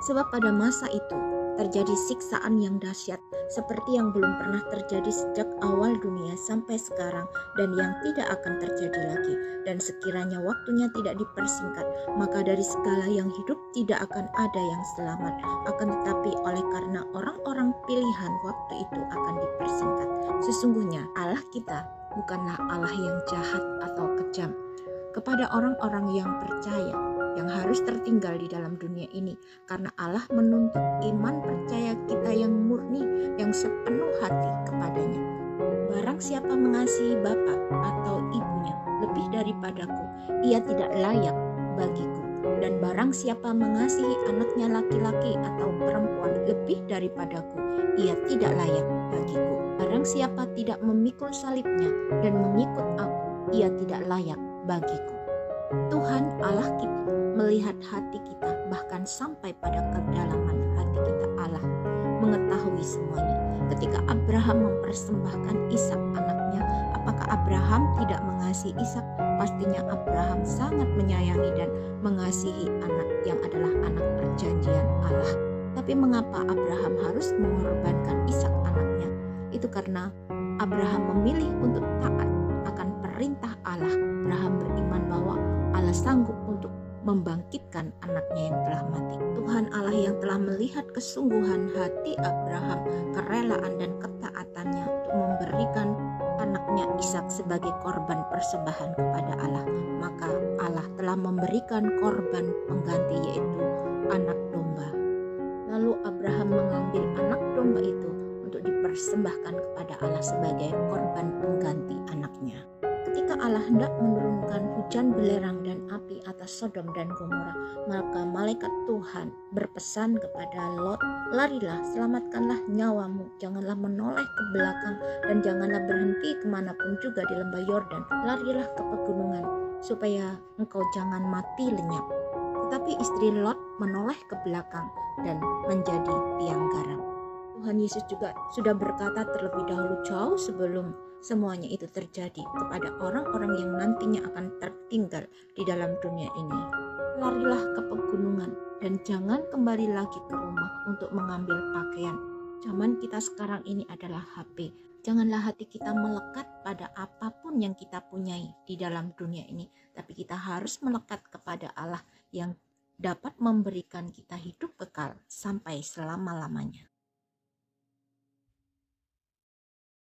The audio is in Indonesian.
Sebab pada masa itu terjadi siksaan yang dahsyat seperti yang belum pernah terjadi sejak awal dunia sampai sekarang dan yang tidak akan terjadi lagi. Dan sekiranya waktunya tidak dipersingkat, maka dari segala yang hidup tidak akan ada yang selamat. Akan tetapi oleh karena orang-orang pilihan waktu itu akan dipersingkat. Sesungguhnya Allah kita bukanlah Allah yang jahat atau kejam. Kepada orang-orang yang percaya, yang harus tertinggal di dalam dunia ini, karena Allah menuntut iman percaya kita yang murni, yang sepenuh hati kepadanya. Barang siapa mengasihi bapa atau ibunya lebih daripadaku, ia tidak layak bagiku. Dan barang siapa mengasihi anaknya laki-laki atau perempuan lebih daripadaku, ia tidak layak bagiku. Barang siapa tidak memikul salibnya dan mengikut aku, ia tidak layak bagiku. Tuhan Allah kita melihat hati kita, bahkan sampai pada kedalaman hati kita. Allah mengetahui semuanya. Ketika Abraham mempersembahkan Ishak anaknya, apakah Abraham tidak mengasihi Ishak? Pastinya Abraham sangat menyayangi dan mengasihi anak yang adalah anak perjanjian Allah. Tapi mengapa Abraham harus mengorbankan Ishak anaknya? Itu karena Abraham memilih untuk taat akan perintah Allah. Abraham beriman bahwa Allah sanggup untuk membangkitkan anaknya yang telah mati. Tuhan Allah yang telah melihat kesungguhan hati Abraham, kerelaan dan ketaatannya untuk memberikan anaknya Ishak sebagai korban persembahan kepada Allah, maka Allah telah memberikan korban pengganti, yaitu anak domba. Lalu Abraham mengambil anak domba itu untuk dipersembahkan kepada Allah sebagai korban pengganti anaknya. Ketika Allah hendak menurunkan hujan belerang dan api atas Sodom dan Gomora, maka malaikat Tuhan berpesan kepada Lot, "Larilah, selamatkanlah nyawamu, janganlah menoleh ke belakang dan janganlah berhenti kemanapun juga di lembah Yordan. Larilah ke pegunungan, supaya engkau jangan mati lenyap." Tetapi istri Lot menoleh ke belakang dan menjadi tiang garam. Tuhan Yesus juga sudah berkata terlebih dahulu, jauh sebelum semuanya itu terjadi, kepada orang-orang yang nantinya akan tertinggal di dalam dunia ini. Larilah ke pegunungan dan jangan kembali lagi ke rumah untuk mengambil pakaian. Zaman kita sekarang ini adalah HP. Janganlah hati kita melekat pada apapun yang kita punyai di dalam dunia ini, tapi kita harus melekat kepada Allah yang dapat memberikan kita hidup kekal sampai selama-lamanya.